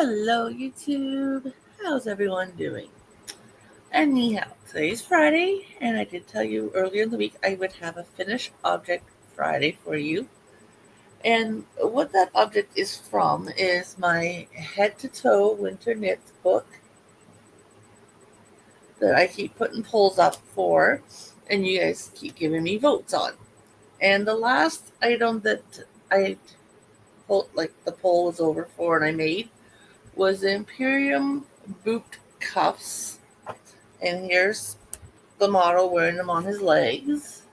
Hello, YouTube. How's everyone doing? Anyhow, today's Friday, and I did tell you earlier in the week I would have a finished object Friday for you. And what that object is from is my head to toe winter knits book that I keep putting polls up for, and you guys keep giving me votes on. And the last item that I pulled, like the poll was over for, and I made was the Imperium boot cuffs. And here's the model wearing them on his legs.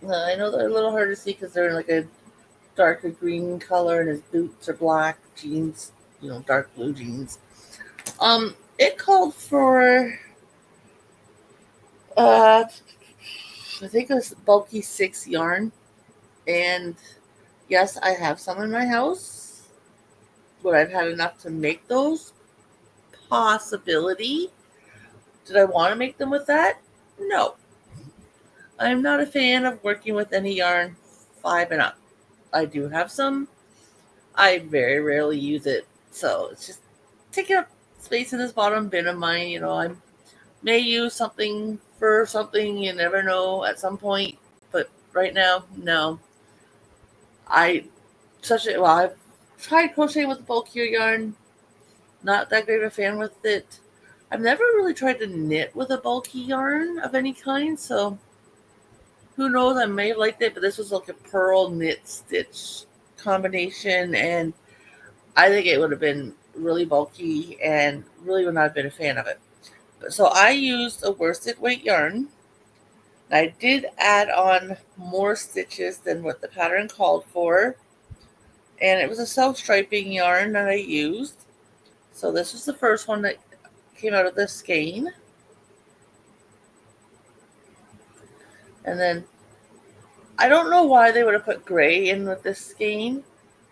Now, I know they're a little hard to see because they're like a darker green color and his boots are black, jeans, dark blue jeans. It called for, I think it was bulky 6 yarn. And yes, I have some in my house. Would I've had enough to make those? Possibility. Did I want to make them with that? No. I'm not a fan of working with any yarn 5 and up. I do have some. I very rarely use it. So it's just taking up space in this bottom bin of mine. I may use something for something. You never know at some point. But right now, no. I've tried crocheting with bulkier yarn. Not that great of a fan with it. I've never really tried to knit with a bulky yarn of any kind. So who knows, I may have liked it, but this was like a pearl knit stitch combination, and I think it would have been really bulky and really would not have been a fan of it. So I used a worsted weight yarn. I did add on more stitches than what the pattern called for, and it was a self-striping yarn that I used. So this was the first one that came out of the skein. And then I don't know why they would have put gray in with this skein,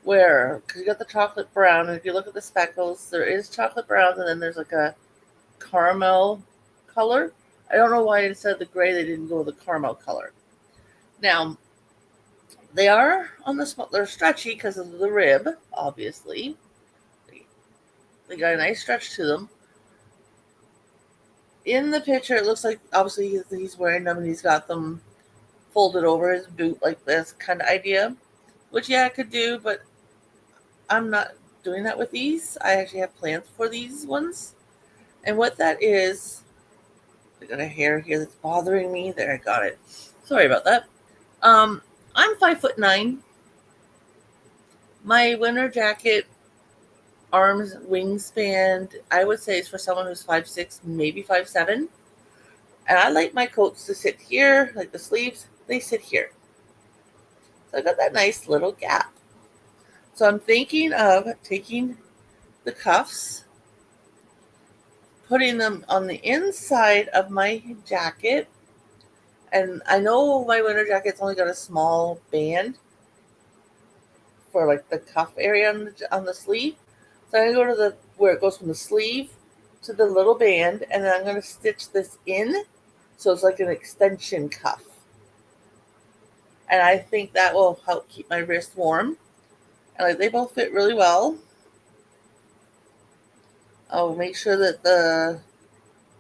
because you got the chocolate brown, and if you look at the speckles, there is chocolate brown, and then there's like a caramel color. I don't know why instead of the gray they didn't go with the caramel color. Now, they are on the small, they're stretchy because of the rib, obviously. They got a nice stretch to them. In the picture, it looks like obviously he's wearing them and he's got them folded over his boot like this kind of idea, which I could do, but I'm not doing that with these. I actually have plans for these ones. And what that is, I got a hair here that's bothering me. There, I got it. Sorry about that. I'm 5'9". My winter jacket arms wingspan, I would say, is for someone who's 5'6", maybe 5'7". And I like my coats to sit here, like the sleeves, they sit here. So I got that nice little gap. So I'm thinking of taking the cuffs, putting them on the inside of my jacket. And I know my winter jacket's only got a small band for like the cuff area on the sleeve. So I'm going to go to where it goes from the sleeve to the little band, and then I'm going to stitch this in so it's like an extension cuff. And I think that will help keep my wrist warm. And they both fit really well. I'll make sure that the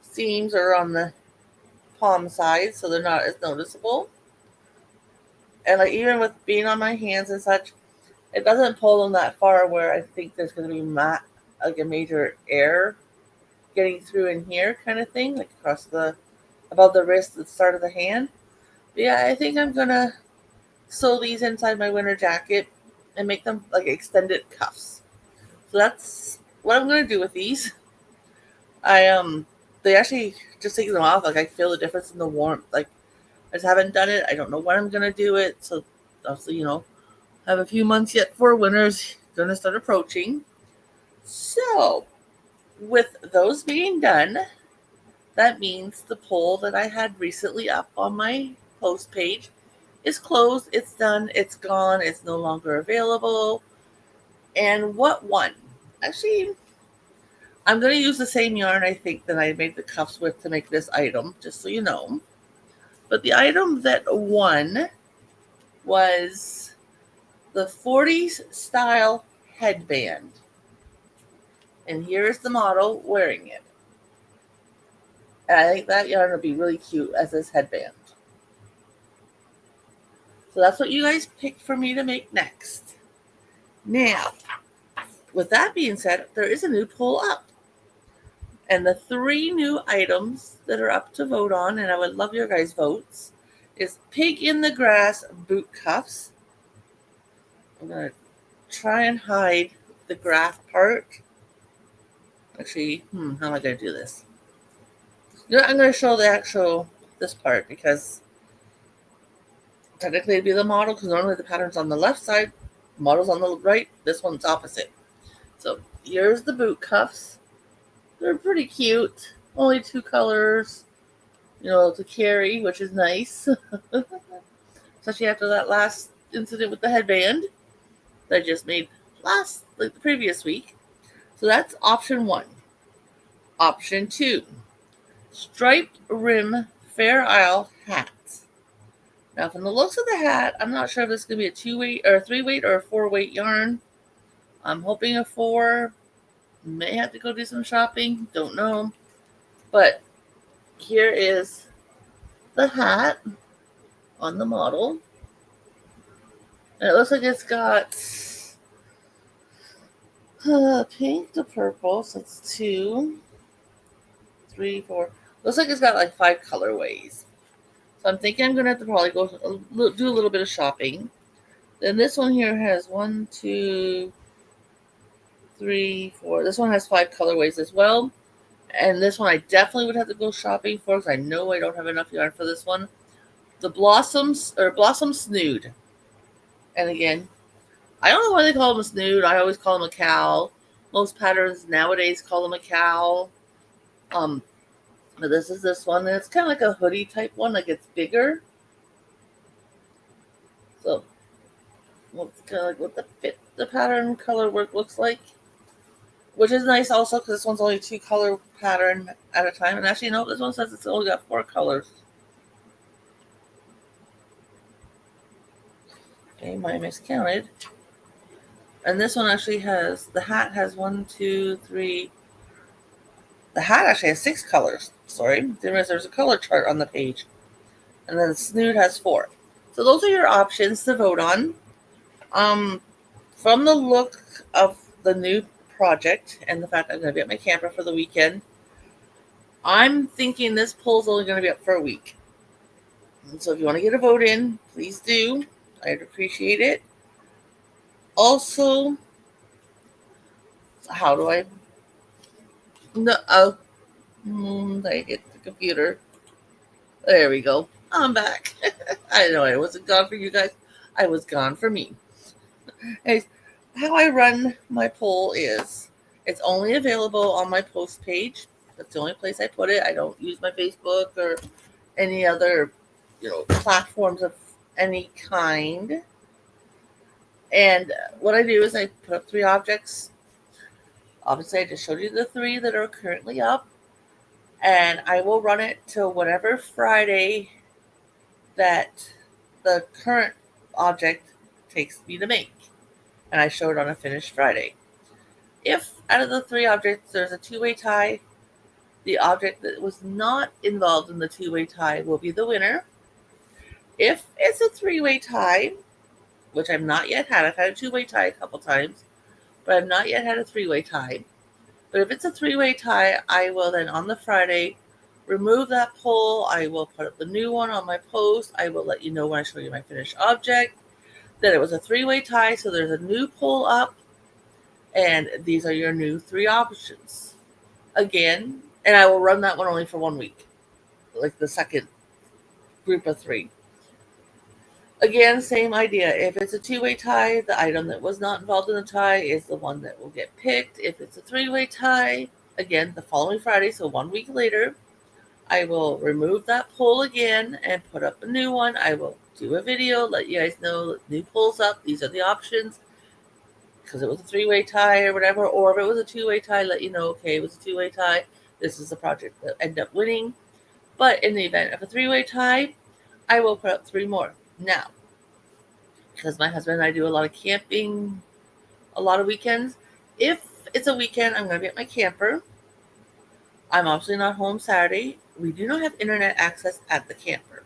seams are on the palm side so they're not as noticeable. And even with being on my hands and such, it doesn't pull them that far where I think there's going to be like a major air getting through in here kind of thing, like across above the wrist, the start of the hand. But yeah, I think I'm going to sew these inside my winter jacket and make them like extended cuffs. So that's what I'm going to do with these. They actually just taking them off, like I feel the difference in the warmth. Like I just haven't done it. I don't know when I'm going to do it. So obviously, have a few months yet for winter's going to start approaching. So with those being done, that means the poll that I had recently up on my post page is closed. It's done. It's gone. It's no longer available. And what won? Actually, I'm going to use the same yarn, I think, that I made the cuffs with to make this item, just so you know. But the item that won was the 40s style headband. And here's the model wearing it. And I think that yarn would be really cute as this headband. So that's what you guys picked for me to make next. Now, with that being said, there is a new pull up. And the 3 new items that are up to vote on, and I would love your guys' votes, is Pig in the Grass boot cuffs. I'm going to try and hide the graph part. Actually, how am I going to do this? I'm going to show the actual, this part, because technically it'd be the model, because normally the pattern's on the left side, model's on the right, this one's opposite. So here's the boot cuffs. They're pretty cute. Only 2 colors, to carry, which is nice. Especially after that last incident with the headband that I just made the previous week. So that's option 1. Option 2, striped rim Fair Isle hats. Now, from the looks of the hat, I'm not sure if this is going to be a 2-weight or a 3-weight or a 4-weight yarn. I'm hoping a 4. May have to go do some shopping. Don't know. But here is the hat on the model. And it looks like it's got pink to purple. So it's 2, 3, 4. Looks like it's got like 5 colorways. So I'm thinking I'm going to have to probably go do a little bit of shopping. Then this one here has 1, 2, 3, 4. This one has 5 colorways as well. And this one I definitely would have to go shopping for because I know I don't have enough yarn for this one. The Blossom Snood. And again, I don't know why they call them a snood. I always call them a cowl. Most patterns nowadays call them a cowl. But this is this one. And it's kind of like a hoodie type one. Like it's bigger. So, it's kind of like what the pattern color work looks like. Which is nice also because this one's only 2 color pattern at a time. And actually, no, this one says it's only got 4 colors. Okay, I miscounted. And this one actually has, the hat has 1, 2, 3. The hat actually has 6 colors. Sorry, there's a color chart on the page. And then the snood has 4. So those are your options to vote on. From the look of the new project and the fact that I'm going to be at my camper for the weekend, I'm thinking this poll's only going to be up for a week. And so if you want to get a vote in, please do. I'd appreciate it. Also, how do I? No, I hit the computer. There we go. I'm back. I know I wasn't gone for you guys. I was gone for me. Anyways, how I run my poll is it's only available on my post page. That's the only place I put it. I don't use my Facebook or any other, platforms of any kind. And what I do is I put up 3 objects. Obviously, I just showed you the 3 that are currently up. And I will run it till whatever Friday that the current object takes me to make. And I show it on a finished Friday. If out of the 3 objects there's a 2-way tie, the object that was not involved in the 2-way tie will be the winner. If it's a 3-way tie, which I've not yet had, I've had a 2-way tie a couple times, but I've not yet had a 3-way tie. But if it's a 3-way tie, I will then on the Friday remove that poll. I will put up the new one on my post. I will let you know when I show you my finished object that it was a 3-way tie. So there's a new poll up, and these are your new 3 options. Again, and I will run that one only for 1 week, like the second group of 3. Again, same idea. If it's a 2-way tie, the item that was not involved in the tie is the one that will get picked. If it's a 3-way tie, again, the following Friday, so 1 week later, I will remove that poll again and put up a new one. I will do a video, let you guys know new polls up. These are the options. Because it was a 3-way tie or whatever, or if it was a 2-way tie, let you know, okay, it was a 2-way tie. This is the project that ended up winning. But in the event of a 3-way tie, I will put up 3 more. Now, because my husband and I do a lot of camping, a lot of weekends. If it's a weekend, I'm going to be at my camper. I'm obviously not home Saturday. We do not have internet access at the camper.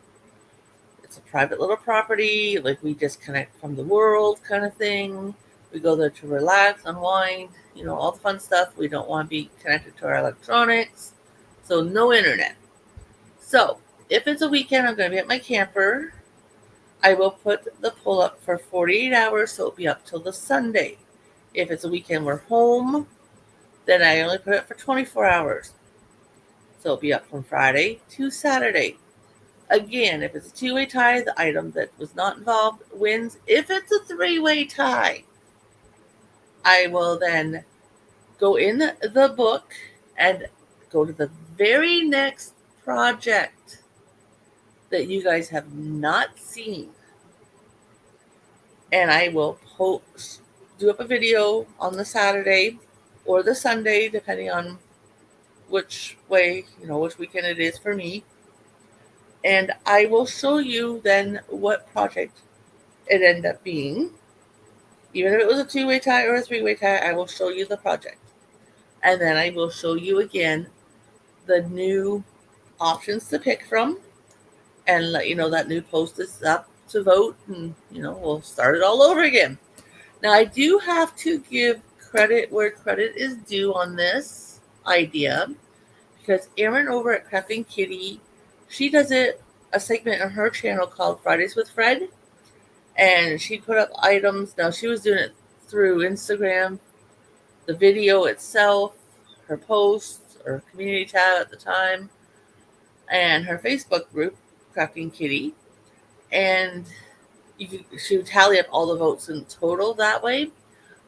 It's a private little property, like we disconnect from the world kind of thing. We go there to relax, unwind, all the fun stuff. We don't want to be connected to our electronics. So no internet. So if it's a weekend, I'm going to be at my camper. I will put the pull up for 48 hours, so it'll be up till the Sunday. If it's a weekend we're home, then I only put it for 24 hours. So it'll be up from Friday to Saturday. Again, if it's a two-way tie, the item that was not involved wins. If it's a three-way tie, I will then go in the book and go to the very next project that you guys have not seen. And I will do up a video on the Saturday or the Sunday, depending on which way, which weekend it is for me. And I will show you then what project it ended up being. Even if it was a two-way tie or a three-way tie, I will show you the project. And then I will show you again the new options to pick from and let you know that new post is up to vote, and we'll start it all over again. Now, I do have to give credit where credit is due on this idea, because Erin over at Crafting Kitty, she does a segment on her channel called Fridays with Fred, and she put up items. Now, she was doing it through Instagram, the video itself, her posts, or community tab at the time, and her Facebook group, Crafting Kitty, and she would tally up all the votes in total that way.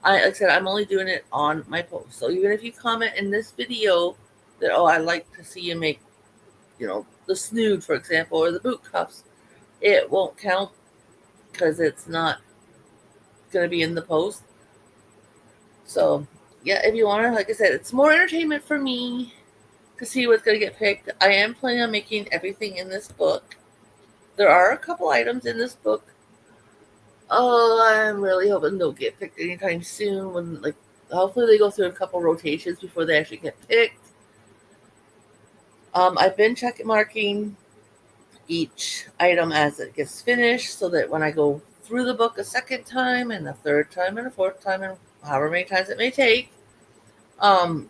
Like I said, I'm only doing it on my post. So even if you comment in this video that, I'd like to see you make, the snood, for example, or the boot cuffs, it won't count because it's not going to be in the post. So, yeah, if you want to, like I said, it's more entertainment for me to see what's going to get picked. I am planning on making everything in this book. There are a couple items in this book. I'm really hoping they'll get picked anytime soon. Hopefully they go through a couple rotations before they actually get picked. I've been marking each item as it gets finished, so that when I go through the book a second time, and a third time, and a fourth time, and however many times it may take, the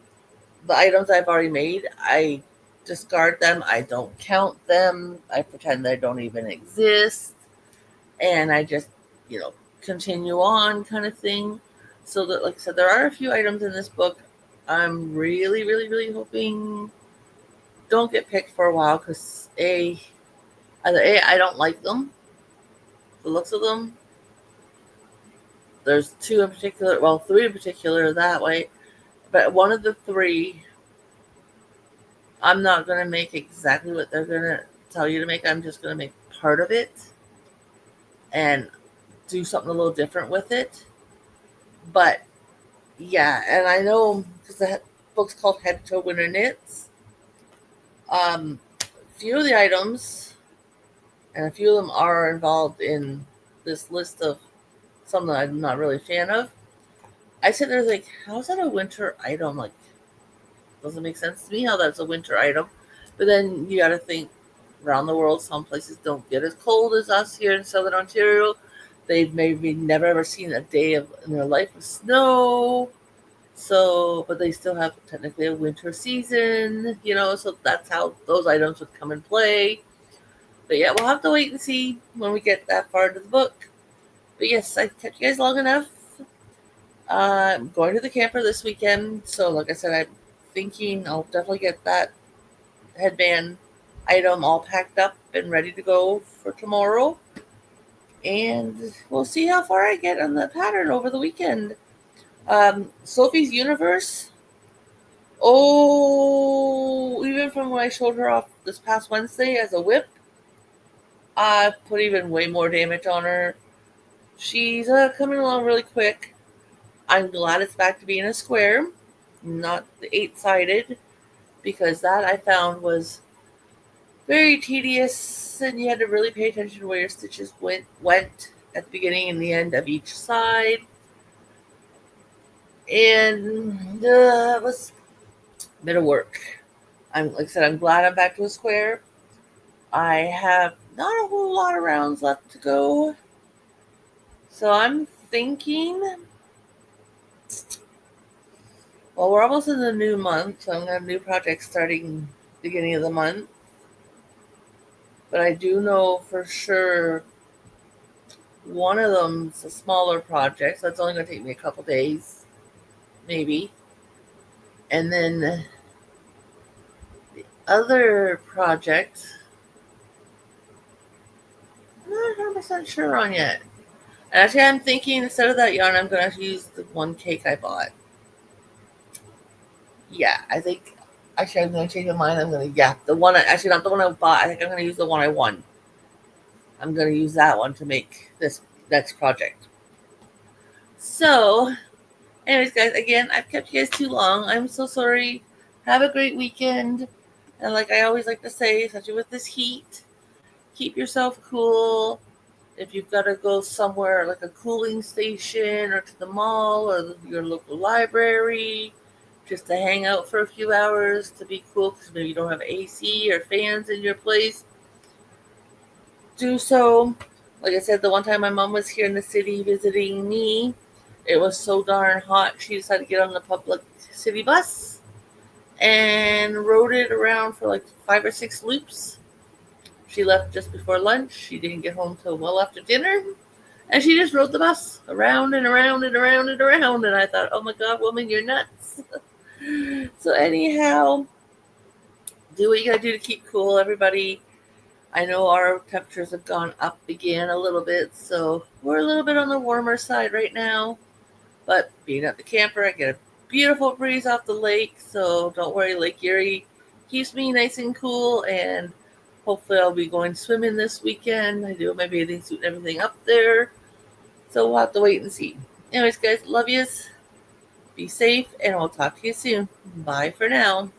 items I've already made, I discard them. I don't count them. I pretend they don't even exist. And I just, continue on kind of thing. So that, like I said, there are a few items in this book I'm really, really, really hoping don't get picked for a while, because I don't like them, the looks of them. There's three in particular that way, but one of the three, I'm not going to make exactly what they're going to tell you to make. I'm just going to make part of it and do something a little different with it. But yeah, and I know because the book's called Head to Winter Knits. A few of the items, and a few of them are involved in this list of some that I'm not really a fan of. I sit there like, how's that a winter item? Like, doesn't make sense to me how that's a winter item. But then you got to think, around the world, some places don't get as cold as us here in Southern Ontario. They've maybe never ever seen a day in their life of snow. So, but they still have technically a winter season, so that's how those items would come in play. But yeah, we'll have to wait and see when we get that far into the book. But yes, I kept you guys long enough. I'm going to the camper this weekend. So like I said, I'm thinking I'll definitely get that headband item all packed up and ready to go for tomorrow. And we'll see how far I get on the pattern over the weekend. Sophie's Universe. Even from when I showed her off this past Wednesday as a whip, I put even way more damage on her. She's coming along really quick. I'm glad it's back to being a square, not the 8-sided, because that I found was very tedious, and you had to really pay attention to where your stitches went. at the beginning and the end of each side. And it was a bit of work. Like I said, I'm glad I'm back to a square. I have not a whole lot of rounds left to go. So I'm thinking, well, we're almost in the new month, so I'm going to have new projects starting beginning of the month. But I do know for sure one of them's a smaller project, so it's only going to take me a couple days, maybe. And then the other project, I'm not 100% sure on yet. And actually, I'm thinking instead of that yarn, I'm going to use the one cake I bought. Yeah, I think actually I'm going to change my mind. I'm going to, the one, actually not the one I bought. I think I'm going to use the one I won. I'm going to use that one to make this next project. So, anyways, guys, again, I've kept you guys too long. I'm so sorry. Have a great weekend. And like I always like to say, especially with this heat, keep yourself cool. If you've got to go somewhere like a cooling station or to the mall or your local library, just to hang out for a few hours to be cool because maybe you don't have AC or fans in your place, do so. Like I said, the one time my mom was here in the city visiting me, it was so darn hot, she decided to get on the public city bus and rode it around for like 5 or 6 loops. She left just before lunch. She didn't get home till well after dinner. And she just rode the bus around and around and around and around. And I thought, oh my God, woman, you're nuts. So anyhow, do what you gotta do to keep cool, everybody. I know our temperatures have gone up again a little bit, so we're a little bit on the warmer side right now. But being at the camper, I get a beautiful breeze off the lake, so don't worry, Lake Erie keeps me nice and cool, and hopefully I'll be going swimming this weekend. I do have my bathing suit and everything up there, so we'll have to wait and see. Anyways, guys, love yous. Be safe, and we'll talk to you soon. Bye for now.